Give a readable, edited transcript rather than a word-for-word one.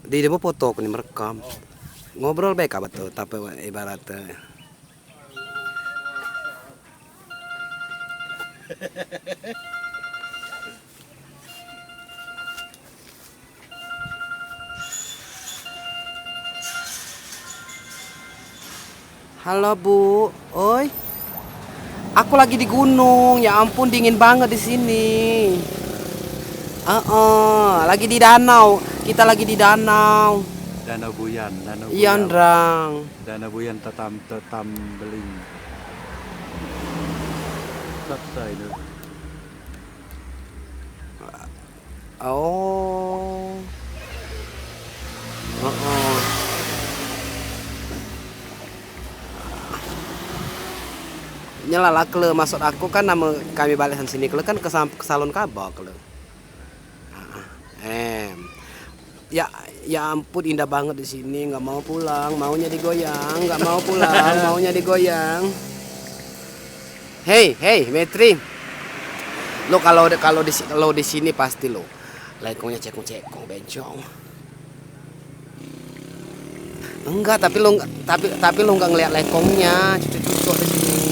Di dia foto aku nih merekam. Ngobrol baik apa tuh, tapi ibaratnya. Halo Bu, oi. Aku lagi di gunung, ya ampun dingin banget di sini. Lagi di danau. Kita lagi di danau. Danau Buyan, Iya, Ndrang. Danau Buyan tetam beling. Selesai itu. Oh. Heeh. Nyelala kele maksud aku kan nama kami balikan sini kele kan ke salon kabak kele. Ya ya ampun indah banget di sini, nggak mau pulang, maunya digoyang, nggak mau pulang, maunya digoyang. Hei, hei, Metri. Lo kalau di sini pasti lo lekongnya cekong-cekong bencong. Enggak, tapi lo nggak ngeliat lekongnya, cucu-cucu di sini.